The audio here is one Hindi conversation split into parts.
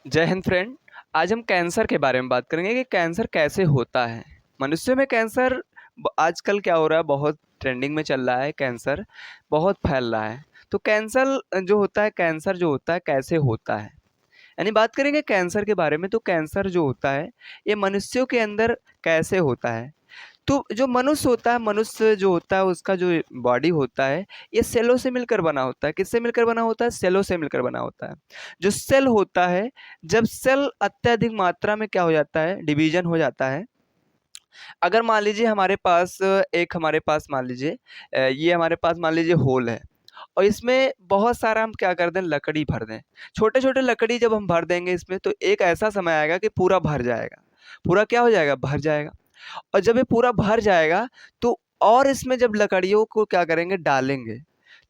जय हिंद फ्रेंड। आज हम कैंसर के बारे में बात करेंगे कि कैंसर कैसे होता है। मनुष्य में कैंसर आजकल क्या हो रहा है, बहुत ट्रेंडिंग में चल रहा है। कैंसर बहुत फैल रहा है। तो कैंसर जो होता है कैसे होता है, यानी बात करेंगे कैंसर के बारे में। तो कैंसर जो होता है ये मनुष्यों के अंदर कैसे होता है। तो जो मनुष्य होता है, मनुष्य जो होता है उसका जो बॉडी होता है ये सेलों से मिलकर बना होता है। किससे मिलकर बना होता है? सेलों से मिलकर बना होता है। जो सेल होता है, जब सेल अत्यधिक मात्रा में क्या हो जाता है, डिवीजन हो जाता है। अगर मान लीजिए हमारे पास मान लीजिए ये हमारे पास मान लीजिए होल है, और इसमें बहुत सारा हम क्या कर दें, लकड़ी भर दें। छोटे छोटे लकड़ी जब हम भर देंगे इसमें, तो एक ऐसा समय आएगा कि पूरा भर जाएगा। पूरा क्या हो जाएगा? भर जाएगा। और जब ये पूरा भर जाएगा, तो और इसमें जब लकड़ियों को क्या करेंगे, डालेंगे,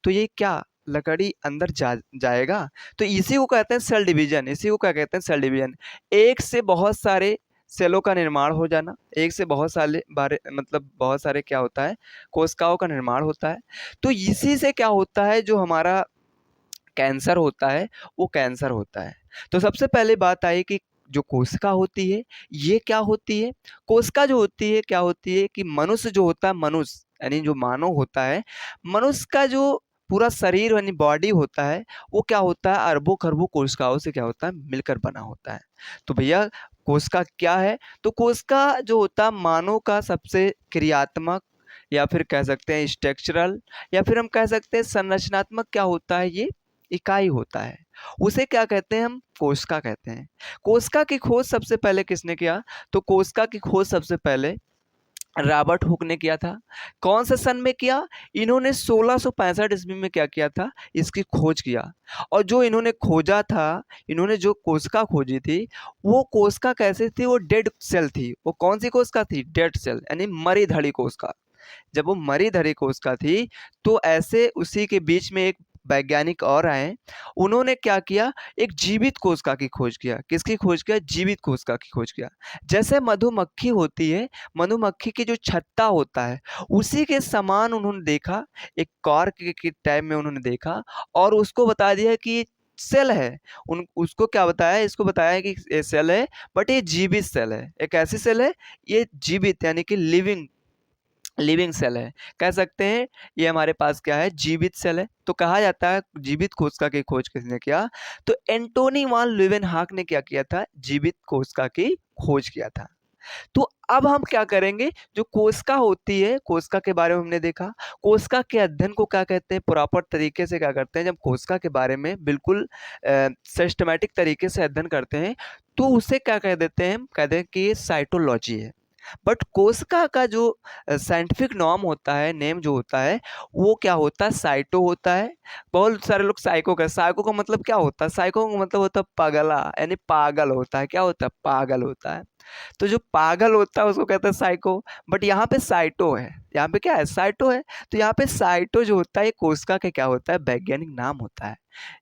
तो ये क्या लकड़ी अंदर जाएगा। तो इसी को कहते हैं सेल डिवीजन। इसी को क्या कहते हैं? Cell division. एक से बहुत सारे सेलों का निर्माण हो जाना। एक से बहुत सारे बारे मतलब बहुत सारे क्या होता है, कोशिकाओं का निर्माण होता है। तो इसी से क्या होता है, जो हमारा कैंसर होता है वो कैंसर होता है। तो सबसे पहले बात आई कि जो कोशिका होती है ये क्या होती है। कोशिका जो होती है क्या होती है कि मनुष्य जो होता है, मनुष्य यानी जो मानव होता है, मनुष्य का जो पूरा शरीर यानी बॉडी होता है, वो क्या होता है, अरबों खरबों कोशिकाओं से क्या होता है, मिलकर बना होता है। तो भैया कोशिका क्या है? तो कोशिका जो होता है मानव का सबसे क्रियात्मक, या फिर कह सकते हैं स्ट्रक्चरल, या फिर हम कह सकते हैं संरचनात्मक क्या होता है, ये इकाई होता है। उसे क्या कहते हैं? हम कोशिका कहते हैं। कोशिका की खोज सबसे पहले किसने किया? तो कोशिका की खोज सबसे पहले रॉबर्ट हुक ने किया था। कौन से सन में किया? इन्होंने 1665 ईस्वी में क्या किया था, इसकी खोज किया। और जो इन्होंने खोजा था, इन्होंने जो कोशिका खोजी थी, वो कोशिका कैसे थी? वो डेड सेल थी। वो कौन सी कोशिका थी? डेड सेल, यानी मरी धड़ी कोशिका। जब वो मरी धरी कोशिका थी, तो ऐसे उसी के बीच में एक वैज्ञानिक और आए। उन्होंने क्या किया, एक जीवित कोशिका की खोज किया। किसकी खोज किया? जीवित कोशिका की खोज किया। जैसे मधुमक्खी होती है, मधुमक्खी की जो छत्ता होता है, उसी के समान उन्होंने देखा। एक कॉर्क के टाइम में उन्होंने देखा, और उसको बता दिया कि ये सेल है। उन उसको क्या बताया? इसको बताया कि ये सेल है, बट ये जीवित सेल है। एक ऐसी सेल है, ये जीवित यानी कि लिविंग लिविंग सेल है। कह सकते हैं ये हमारे पास क्या है, जीवित सेल है। तो कहा जाता है जीवित कोशिका की खोज किसने किया? तो एंटोनी वान ल्यूवेनहॉक ने क्या किया था? जीवित कोशिका की खोज किया था। तो अब हम क्या करेंगे, जो कोशिका होती है, कोशिका के बारे में हमने देखा। कोशिका के अध्ययन को क्या कहते हैं? प्रॉपर तरीके से क्या करते हैं, जब कोशिका के बारे में बिल्कुल सिस्टमैटिक तरीके से अध्ययन करते हैं, तो उसे क्या कह देते हैं? हम कहते हैं कि ये साइटोलॉजी है। बट कोशिका का जो साइंटिफिक नॉम होता है, नेम जो होता है, वो क्या होता है? साइटो होता है। बहुत सारे लोग साइको का मतलब क्या होता है? साइको का मतलब होता है पगला, यानी पागल होता है। क्या होता है? पागल होता है। तो जो पागल होता है उसको कहते हैं साइको। बट यहाँ पे साइटो है। यहाँ पे क्या है? साइटो है। तो यहाँ पे साइटो जो होता है, ये कोशिका का क्या होता है? वैज्ञानिक नाम होता है।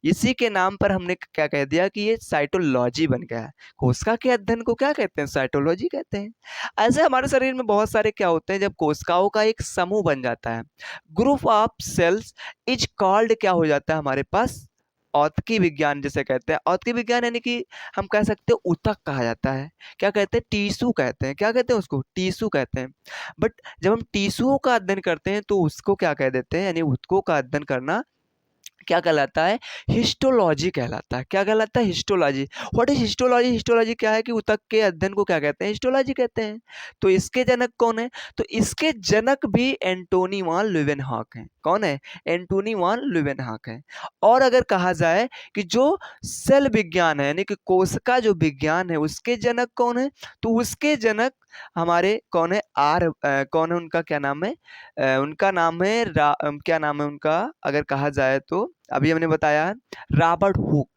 इसी के नाम पर हमने क्या कह दिया कि ये साइटोलॉजी बन गया है। कोशिका के अध्ययन को क्या कहते हैं? साइटोलॉजी कहते हैं। ऐसे हमारे शरीर में बहुत सारे क्या होते हैं, जब कोशिकाओं का एक समूह बन जाता है, group of cells is called, क्या हो जाता है हमारे पास? औतकी विज्ञान जिसे कहते हैं। औतकी विज्ञान यानी कि हम कह सकते हैं ऊतक कहा जाता है। क्या कहते हैं? टीशू कहते हैं। क्या कहते हैं उसको? टीशू कहते हैं। बट जब हम टिश्यूओं का अध्ययन करते हैं, तो उसको क्या कह देते हैं, यानी ऊतकों का अध्ययन करना क्या कहलाता है? हिस्टोलॉजी कहलाता है। क्या कहलाता है? Histology. What is histology? Histology क्या है कि ऊतक के अध्ययन को क्या कहते हैं? हिस्टोलॉजी कहते हैं। तो इसके जनक कौन है? तो इसके जनक भी एंटोनी वान ल्यूवेनहॉक हैं। कौन है? एंटोनी वान ल्यूवेनहॉक है। और अगर कहा जाए कि जो सेल विज्ञान है, यानी कि कोशिका जो विज्ञान है, उसके जनक कौन है? तो उसके जनक हमारे कौन है? कौन है? उनका क्या नाम है? उनका नाम है क्या नाम है उनका? अगर कहा जाए तो अभी हमने बताया है, रॉबर्ट हुक।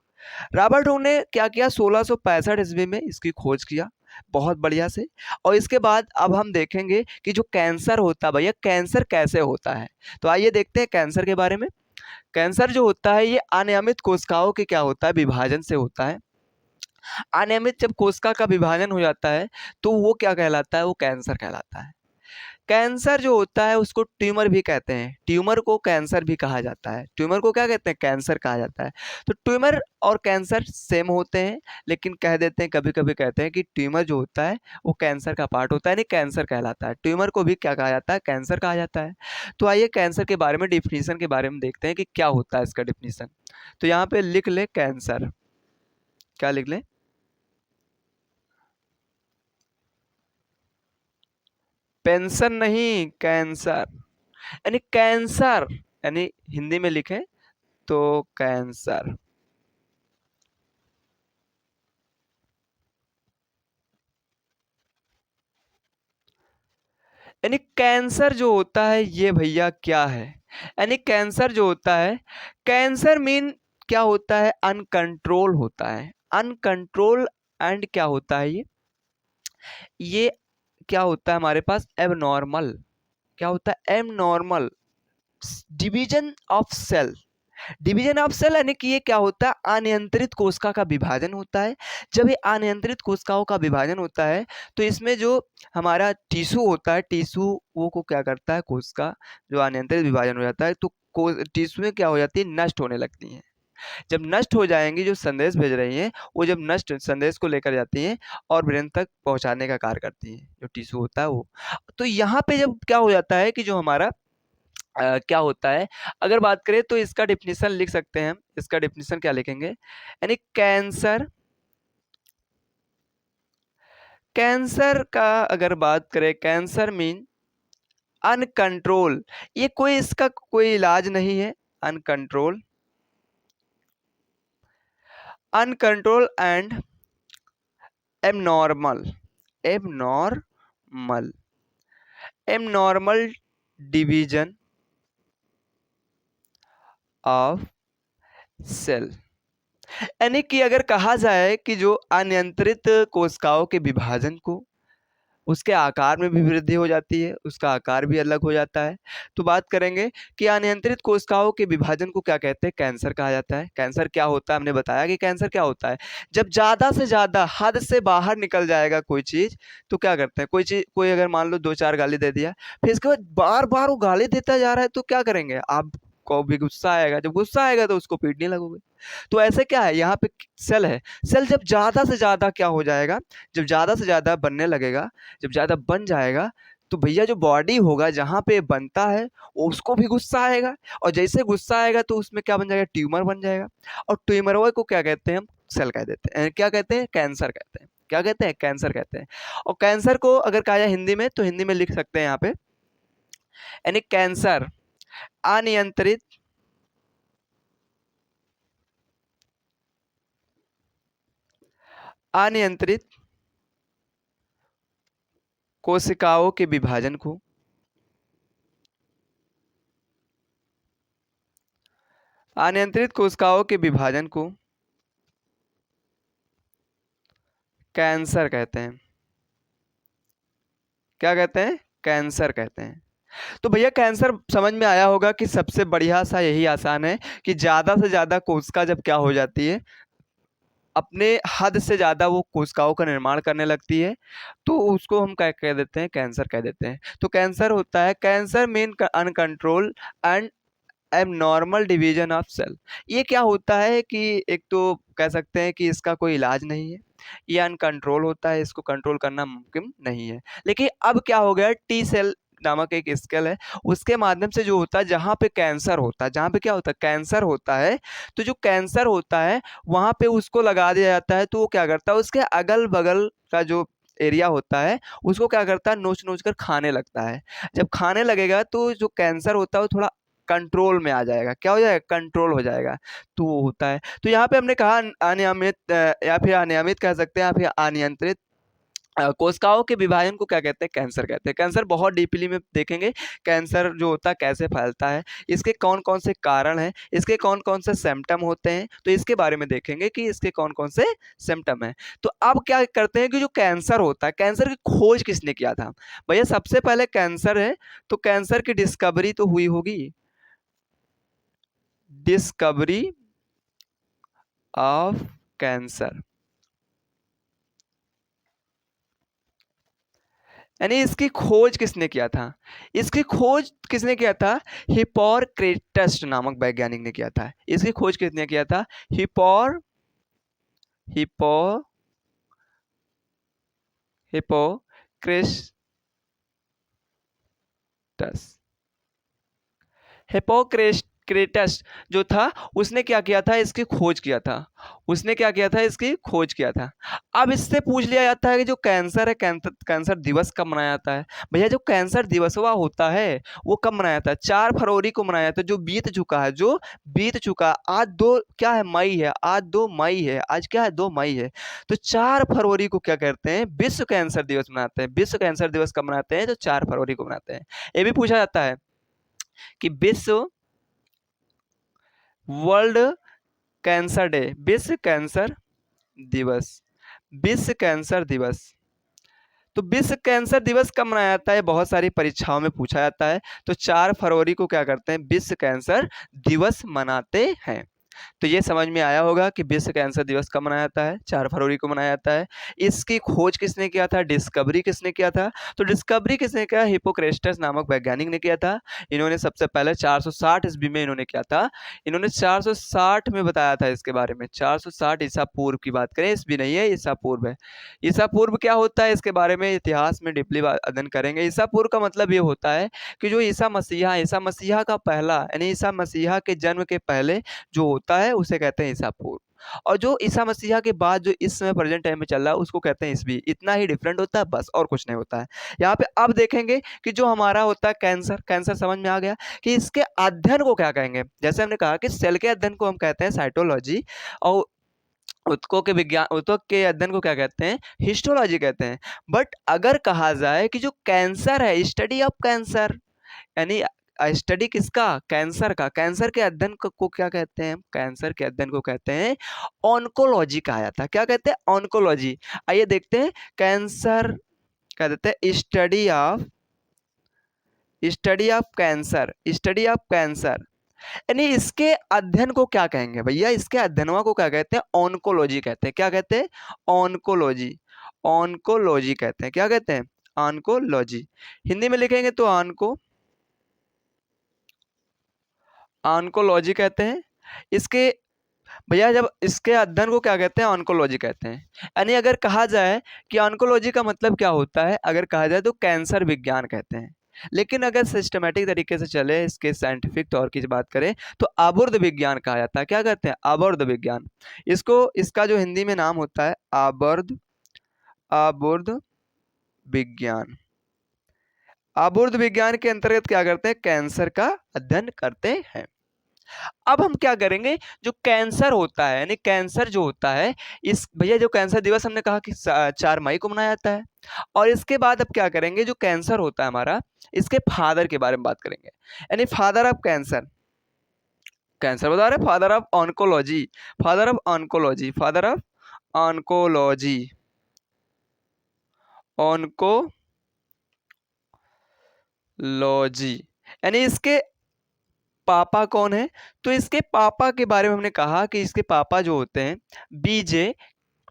रॉबर्ट हुक ने क्या किया? 1665 ईस्वी में इसकी खोज किया, बहुत बढ़िया से। और इसके बाद अब हम देखेंगे कि जो कैंसर होता है, भैया कैंसर कैसे होता है। तो आइए देखते हैं कैंसर के बारे में। कैंसर जो होता है ये अनियमित कोशिकाओं के क्या होता है? विभाजन से होता है। अनियमित जब कोशिका का विभाजन हो जाता है, तो वो क्या कहलाता है? वो कैंसर कहलाता है। कैंसर जो होता है उसको ट्यूमर भी कहते हैं, ट्यूमर को कैंसर भी कहा जाता है, ट्यूमर को क्या कहते हैं, कैंसर कहा जाता है। तो ट्यूमर और कैंसर सेम होते हैं, लेकिन कह देते हैं, कभी कभी कहते हैं कि ट्यूमर जो होता है वो कैंसर का पार्ट होता है, नहीं कैंसर कहलाता है, ट्यूमर को भी क्या कहा जाता है, कैंसर कहा जाता है। तो आइए कैंसर के बारे में डिफिनीशन के बारे में देखते हैं कि क्या होता है इसका डिफिनीशन। तो यहाँ पे लिख ले कैंसर, क्या लिख ले, पेंशन नहीं, कैंसर, यानी कैंसर, यानी हिंदी में लिखें तो कैंसर। यानी कैंसर जो होता है ये भैया क्या है, यानी कैंसर जो होता है, कैंसर मीन क्या होता है, अनकंट्रोल होता है, अनकंट्रोल। एंड क्या होता है ये क्या होता है हमारे पास, एबनॉर्मल, क्या होता है, abnormal division of cell, division of cell, यानी कि ये क्या होता है, अनियंत्रित कोशिका का विभाजन होता है। जब ये अनियंत्रित कोशिकाओं का विभाजन होता है तो इसमें जो हमारा टिश्यू होता है, टिश्यू वो को क्या करता है, कोशिका जो अनियंत्रित विभाजन हो जाता है तो टिश्यू में क्या हो जाती है, नष्ट होने लगती हैं। जब नष्ट हो जाएंगी, जो संदेश भेज रही हैं वो जब नष्ट संदेश को लेकर जाती हैं और ब्रेन तक पहुंचाने का कार्य करती हैं, जो टिश्यू होता है वो। तो यहाँ पे जब क्या हो जाता है कि जो हमारा क्या होता है, अगर बात करें तो इसका डिफिनीशन लिख सकते हैं हम, इसका डिफिनीशन क्या लिखेंगे, यानी कैंसर, कैंसर का अगर बात करें, कैंसर मीन अनकंट्रोल, ये कोई इसका कोई इलाज नहीं है, uncontrol, uncontrol and abnormal, abnormal, abnormal division of cell, यानी कि अगर कहा जाए कि जो अनियंत्रित कोशिकाओं के विभाजन को, उसके आकार में भी वृद्धि हो जाती है, उसका आकार भी अलग हो जाता है। तो बात करेंगे कि अनियंत्रित कोशिकाओं के विभाजन को क्या कहते हैं, कैंसर कहा जाता है। कैंसर क्या होता है, हमने बताया कि कैंसर क्या होता है, जब ज्यादा से ज्यादा हद से बाहर निकल जाएगा कोई चीज, तो क्या करते हैं, कोई चीज, कोई अगर मान लो दो चार गाली दे दिया, फिर इसके बाद बार बार वो गाली देता जा रहा है, तो क्या करेंगे आप, को भी गुस्सा आएगा, जब गुस्सा आएगा तो उसको पीटने लगोगे। तो ऐसे क्या है, यहाँ पे सेल है, सेल जब ज्यादा से ज्यादा क्या हो जाएगा, जब ज्यादा से ज्यादा बनने लगेगा, जब ज्यादा बन जाएगा, तो भैया जो बॉडी होगा जहाँ पे बनता है उसको भी गुस्सा आएगा, और जैसे गुस्सा आएगा तो उसमें क्या बन जाएगा, ट्यूमर बन जाएगा, और ट्यूमर को क्या कहते हैं हम, सेल कह देते हैं, क्या कहते हैं, कैंसर कहते हैं, क्या कहते हैं, कैंसर कहते हैं। और कैंसर को अगर कहा जाए हिंदी में, तो हिंदी में लिख सकते हैं यहाँ पे, यानी कैंसर अनियंत्रित, अनियंत्रित कोशिकाओं के विभाजन को, अनियंत्रित कोशिकाओं के विभाजन को कैंसर कहते हैं, क्या कहते हैं, कैंसर कहते हैं। तो भैया कैंसर समझ में आया होगा कि सबसे बढ़िया सा यही आसान है कि ज्यादा से ज्यादा कोशिका जब क्या हो जाती है, अपने हद से ज्यादा वो कोशिकाओं का निर्माण करने लगती है, तो उसको हम क्या कह देते हैं, कैंसर कह देते हैं। तो कैंसर होता है, cancer mean uncontrol and abnormal division of cell. ये क्या होता है कि एक तो कह सकते हैं कि इसका कोई इलाज नहीं है, ये अनकंट्रोल होता है, इसको कंट्रोल करना मुमकिन नहीं है। लेकिन अब क्या हो गया, टी सेल नामक एक स्केल है, उसके माध्यम से जो होता है, जहाँ पे कैंसर होता है, जहाँ पे क्या होता है, कैंसर होता है, तो जो कैंसर होता है वहाँ पे उसको लगा दिया जाता है, तो वो क्या करता है, उसके अगल बगल का जो एरिया होता है उसको क्या करता है, नोच नोच कर खाने लगता है। जब खाने लगेगा तो जो कैंसर होता है वो थोड़ा कंट्रोल में आ जाएगा, क्या हो जाएगा, कंट्रोल हो जाएगा, तो वो होता है। तो यहाँ पे हमने कहा अनियमित या फिर अनियमित कह सकते हैं, या फिर अनियंत्रित कोशिकाओं के विभाजन को क्या कहते हैं, कैंसर कहते हैं। कैंसर बहुत डीपली में देखेंगे, कैंसर जो होता है कैसे फैलता है, इसके कौन कौन से कारण हैं, इसके कौन कौन से सिम्टम होते हैं, तो इसके बारे में देखेंगे कि इसके कौन कौन से सिम्टम हैं। तो अब क्या करते हैं कि जो कैंसर होता है, कैंसर की खोज किसने किया था, भैया सबसे पहले कैंसर है, तो कैंसर की डिस्कवरी तो हुई होगी, डिस्कवरी ऑफ कैंसर, यानी इसकी खोज किसने किया था? इसकी खोज किसने किया था? हिप्पॉक्रेटस नामक वैज्ञानिक ने किया था। इसकी खोज किसने किया था? Hippo Hippocrates. हिप्पोक्रेटस जो था उसने क्या किया था? इसकी खोज किया था। उसने क्या किया था? इसकी खोज किया था। अब इससे पूछ लिया जाता है कि जो कैंसर है, कैंसर दिवस कब मनाया जाता है? भैया जो कैंसर दिवस हुआ होता है वो कब मनाया जाता है? 4 फरवरी को मनाया जाता है, जो बीत चुका है, जो बीत चुका है। आज दो क्या है? मई है। आज 2 मई है। आज क्या है? 2 मई है। तो 4 फरवरी को क्या करते हैं? विश्व कैंसर दिवस मनाते हैं। विश्व कैंसर दिवस कब मनाते हैं? तो 4 फरवरी को मनाते हैं। ये भी पूछा जाता है कि विश्व वर्ल्ड कैंसर डे, विश्व कैंसर दिवस, विश्व कैंसर दिवस। तो विश्व कैंसर दिवस कब मनाया जाता है? बहुत सारी परीक्षाओं में पूछा जाता है। तो 4 फरवरी को क्या करते हैं? विश्व कैंसर दिवस मनाते हैं। तो ये समझ में आया होगा कि विश्व कैंसर दिवस कब मनाया जाता है? 4 फरवरी को मनाया जाता है। इसकी खोज किसने किया था? डिस्कवरी किसने किया था? तो डिस्कवरी किसने किया? हिप्पोक्रेटस नामक वैज्ञानिक ने किया था। इन्होंने सबसे पहले 460 ईस्वी में इन्होंने किया था। इन्होंने 460 में बताया था इसके बारे में। 460 ईसा पूर्व की बात करें, ईस्वी नहीं है, ईसा पूर्व है। ईसा पूर्व क्या होता है? इसके बारे में इतिहास में डीपली अध्ययन करेंगे। ईसा पूर्व का मतलब ये होता है कि जो ईसा मसीहा का पहला, यानी ईसा मसीहा के जन्म के पहले जो होता है उसे कहते हैं ईसा पूर्व। और जो ईसा मसीहा के बाद जो इस समय प्रेजेंट टाइम में चल रहा है उसको कहते हैं ईसवी। इतना ही डिफरेंट होता है, बस और कुछ नहीं होता है। यहाँ पे अब देखेंगे कि जो हमारा होता है कैंसर, कैंसर समझ में आ गया कि इसके अध्ययन को क्या कहेंगे। जैसे हमने कहा कि सेल के अध्ययन को हम कहते हैं साइटोलॉजी, और ऊतक के अध्ययन को क्या कहते हैं? हिस्टोलॉजी कहते हैं। बट अगर कहा जाए कि जो कैंसर है, स्टडी ऑफ कैंसर, यानी स्टडी किसका? कैंसर का। कैंसर के अध्ययन को क्या कहते हैं? कैंसर के अध्ययन को कहते हैं ऑन्कोलॉजी कहा जाता है। क्या कहते हैं? ऑन्कोलॉजी। आइए देखते हैं। कैंसर क्या कहते हैं? Study of cancer, study of cancer, यानी इसके अध्ययन को क्या कहेंगे भैया? इसके अध्ययनों को क्या कहते हैं? ऑन्कोलॉजी कहते हैं। क्या कहते हैं? ऑन्कोलॉजी। ऑन्कोलॉजी कहते हैं। क्या कहते हैं? ऑन्कोलॉजी। हिंदी में लिखेंगे तो ऑन्कोलॉजी कहते हैं। इसके भैया जब इसके अध्ययन को क्या कहते हैं? ऑन्कोलॉजी कहते हैं। यानी अगर कहा जाए कि ऑन्कोलॉजी का मतलब क्या होता है, अगर कहा जाए तो कैंसर विज्ञान कहते हैं। लेकिन अगर सिस्टमेटिक तरीके से चले, इसके साइंटिफिक तौर की बात करें तो आवर्त विज्ञान कहा जाता है। क्या कहते हैं? आवर्त विज्ञान। इसको, इसका जो हिंदी में नाम होता है आवर्त, आवर्त विज्ञान। आवर्त विज्ञान के अंतर्गत क्या करते हैं? कैंसर का अध्ययन करते हैं। अब हम क्या करेंगे? जो कैंसर होता है, यानी कैंसर जो होता है, इस भैया जो कैंसर दिवस हमने कहा कि 4 मई को मनाया जाता है। और इसके बाद अब क्या करेंगे? जो कैंसर होता है हमारा, इसके फादर के बारे में बात करेंगे। यानी फादर ऑफ कैंसर, कैंसर बता रहे, father of oncology, father of oncology, father of oncology, oncology, यानी इसके पापा कौन है? तो इसके पापा के बारे में हमने कहा कि इसके पापा जो होते हैं बीजे,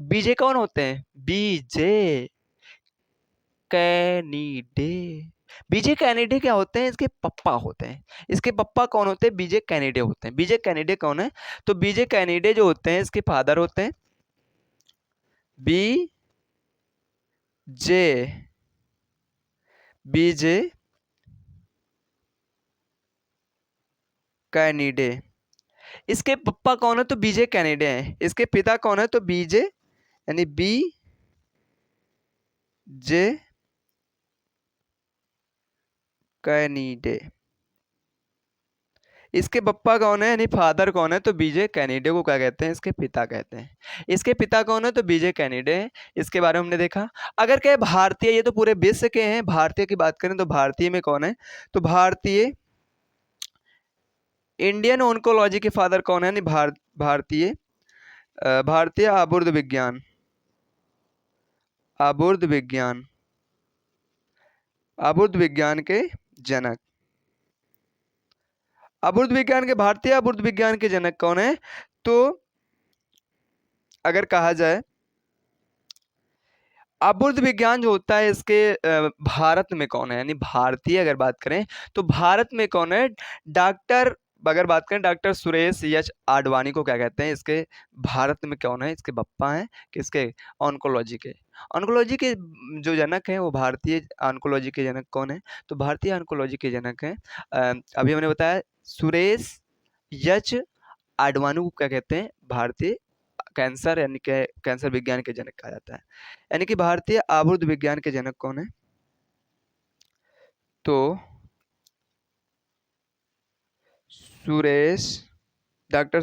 बीजे कौन होते हैं? बीजे कैनिडे। बीजे कैनिडे क्या होते हैं? इसके पप्पा होते हैं। इसके पप्पा कौन होते हैं? बीजे कैनिडे होते हैं। बीजे कैनिडे कौन है? तो बीजे कैनिडे जो होते हैं इसके फादर होते हैं बी जे, बीजे कैनिडे। इसके पप्पा कौन है? तो बीजे कैनिडे हैं। इसके पिता कौन है? तो बीजे, यानी बी जे कैनिडे। इसके पप्पा कौन है, यानी फादर कौन है? तो बीजे कैनिडे को क्या कहते हैं? इसके पिता कहते हैं। इसके पिता कौन है? तो बीजे कैनिडे हैं। इसके बारे में हमने देखा। अगर कहे भारतीय, ये तो पूरे विश्व के हैं, भारतीय की बात करें तो भारतीय में कौन है? तो भारतीय, इंडियन ओंकोलॉजी के फादर कौन है? यानी भारतीय, भारतीय आबुर्द विज्ञान, आबुर्द विज्ञान, आबुर्द विज्ञान के जनक। आबुर्द विज्ञान के, भारतीय आबुर्द विज्ञान के जनक कौन है? तो अगर कहा जाए आबुर्द विज्ञान जो होता है इसके भारत में कौन है, यानी भारतीय अगर बात करें तो भारत में कौन है? डॉक्टर, अगर बात करें डॉक्टर सुरेश एच आडवाणी को क्या कहते हैं, इसके भारत में कौन है? इसके बप्पा हैं किसके? ऑन्कोलॉजी के। ऑन्कोलॉजी के जो जनक हैं वो भारतीय ऑन्कोलॉजी के जनक कौन है? तो भारतीय ऑन्कोलॉजी के जनक हैं अभी हमने बताया सुरेश एच आडवाणी को क्या कहते हैं? भारतीय कैंसर यानी कि कैंसर विज्ञान के जनक कहा जाता है। यानी कि भारतीय आबुर्द विज्ञान के जनक कौन है? तो सुरेश, डॉक्टर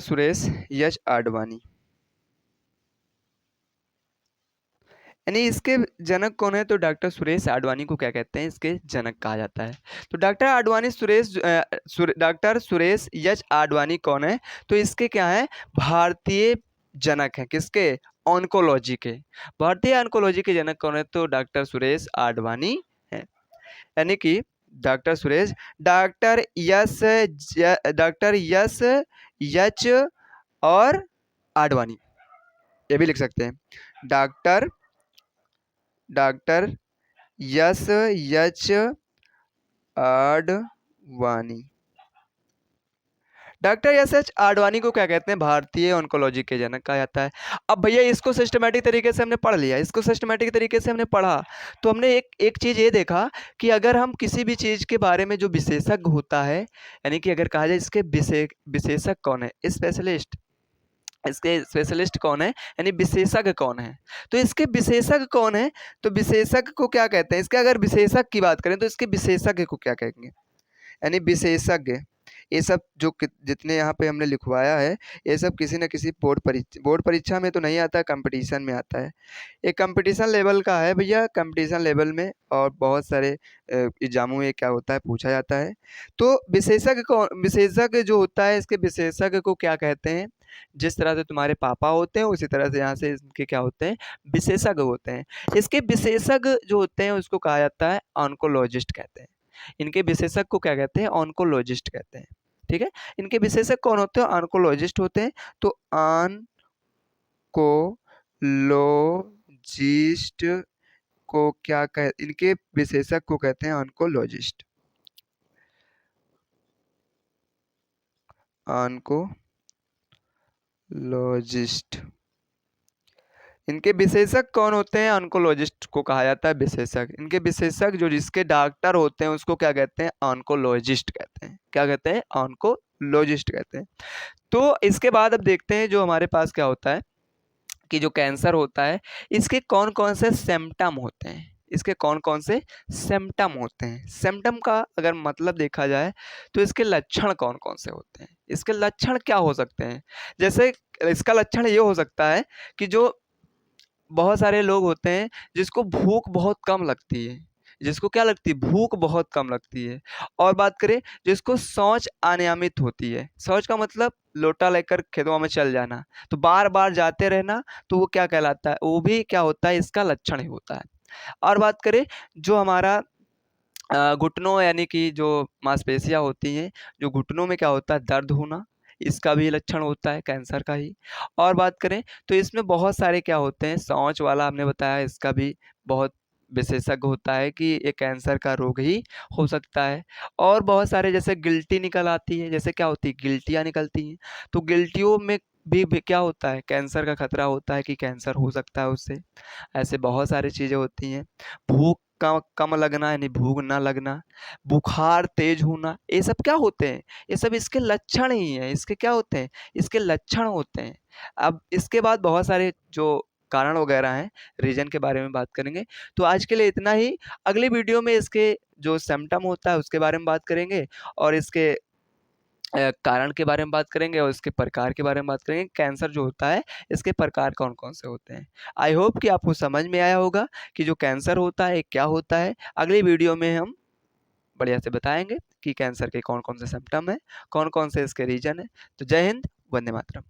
सुरेश एच आडवाणी, यानी इसके जनक कौन है? तो डॉक्टर सुरेश आडवाणी को क्या कहते हैं? इसके जनक कहा जाता है। तो डॉक्टर सुरेश एच आडवाणी कौन है? तो इसके क्या है? भारतीय जनक है किसके? ऑन्कोलॉजी के। भारतीय ऑन्कोलॉजी के जनक कौन है? तो डॉक्टर सुरेश आडवाणी है। यानी कि doctor Suresh, doctor yes H और आडवाणी, ये भी लिख सकते हैं। Doctor yes H Advani, doctor yes H Advani को क्या कहते हैं? भारतीय ऑन्कोलॉजी के जनक कहा जाता है। अब भैया इसको सिस्टमैटिक तरीके से हमने पढ़ लिया, इसको सिस्टमैटिक तरीके से हमने पढ़ा तो हमने एक चीज़ ये देखा कि अगर हम किसी भी चीज़ के बारे में जो विशेषज्ञ होता है, यानी कि अगर कहा जाए इसके विशेषज्ञ कौन है? स्पेशलिस्ट, इसके स्पेशलिस्ट कौन है, यानी विशेषज्ञ कौन है? तो इसके विशेषज्ञ कौन है? तो विशेषज्ञ को क्या कहते हैं? इसके अगर विशेषज्ञ की बात करें तो इसके विशेषज्ञ को क्या कहेंगे? यानी विशेषज्ञ, ये सब जो जितने यहाँ पे हमने लिखवाया है ये सब किसी न किसी बोर्ड परीक्षा में तो नहीं आता, कंपटीशन में आता है। एक कंपटीशन लेवल का है भैया, कंपटीशन लेवल में और बहुत सारे एग्जामों में क्या होता है, पूछा जाता है। तो विशेषज्ञ जो होता है, इसके विशेषज्ञ को क्या कहते हैं? जिस तरह से तुम्हारे पापा होते हैं उसी तरह से यहाँ से इनके क्या होते हैं? विशेषज्ञ होते हैं। इसके विशेषज्ञ जो होते हैं उसको कहा जाता है ऑन्कोलॉजिस्ट कहते हैं। इनके विशेषज्ञ को क्या कहते हैं? ऑन्कोलॉजिस्ट कहते हैं। ठीक है, इनके विशेषज्ञ कौन होते हैं? ऑन्कोलॉजिस्ट होते हैं। तो ऑन्कोलॉजिस्ट को क्या कह, इनके विशेषज्ञ को कहते हैं ऑन्कोलॉजिस्ट। ऑन्कोलॉजिस्ट, इनके विशेषज्ञ कौन होते हैं? ऑन्कोलॉजिस्ट को कहा जाता है विशेषज्ञ। इनके विशेषज्ञ जो जिसके डॉक्टर होते हैं उसको क्या कहते हैं? ऑन्कोलॉजिस्ट कहते हैं। क्या कहते हैं? ऑन्कोलॉजिस्ट कहते हैं। तो इसके बाद अब देखते हैं जो हमारे पास क्या होता है कि जो कैंसर होता है इसके कौन कौन से सिम्टम होते हैं? इसके कौन कौन से सिम्टम होते हैं? सिम्टम का अगर मतलब देखा जाए तो इसके लक्षण कौन कौन से होते हैं? इसके लक्षण क्या हो सकते हैं? जैसे इसका लक्षण ये हो सकता है कि जो बहुत सारे लोग होते हैं जिसको भूख बहुत कम लगती है, जिसको क्या लगती है? भूख बहुत कम लगती है। और बात करें जिसको शौच अनियमित होती है, शौच का मतलब लोटा लेकर खेतों में चल जाना, तो बार बार जाते रहना, तो वो क्या कहलाता है? वो भी क्या होता है? इसका लक्षण ही होता है। और बात करें जो हमारा घुटनों यानी कि जो मांसपेशियाँ होती हैं, जो घुटनों में क्या होता है? दर्द होना, इसका भी लक्षण होता है कैंसर का ही। और बात करें तो इसमें बहुत सारे क्या होते हैं? शौच वाला हमने बताया, इसका भी बहुत विशेषज्ञ होता है कि ये कैंसर का रोग ही हो सकता है। और बहुत सारे जैसे गिल्टी निकल आती है, जैसे क्या होती है? गिल्टियाँ निकलती हैं, तो गिल्टियों में भी क्या होता है? कैंसर का खतरा होता है कि कैंसर हो सकता है उससे। ऐसे बहुत सारी चीज़ें होती हैं। भूख कम लगना यानी भूख ना लगना, बुखार तेज होना, ये सब क्या होते हैं? ये सब इसके लक्षण ही हैं। इसके क्या होते हैं? इसके लक्षण होते हैं। अब इसके बाद बहुत सारे जो कारण वगैरह हैं, रीज़न के बारे में बात करेंगे। तो आज के लिए इतना ही। अगली वीडियो में इसके जो सिम्पटम होता है उसके बारे में बात करेंगे और इसके कारण के बारे में बात करेंगे और इसके प्रकार के बारे में बात करेंगे। कैंसर जो होता है इसके प्रकार कौन-कौन से होते हैं। आई होप कि आपको समझ में आया होगा कि जो कैंसर होता है क्या होता है। अगली वीडियो में हम बढ़िया से बताएँगे कि कैंसर के कौन-कौन से सिम्पटम हैं, कौन-कौन से इसके रीज़न हैं। तो जय हिंद, वंदे मातरम।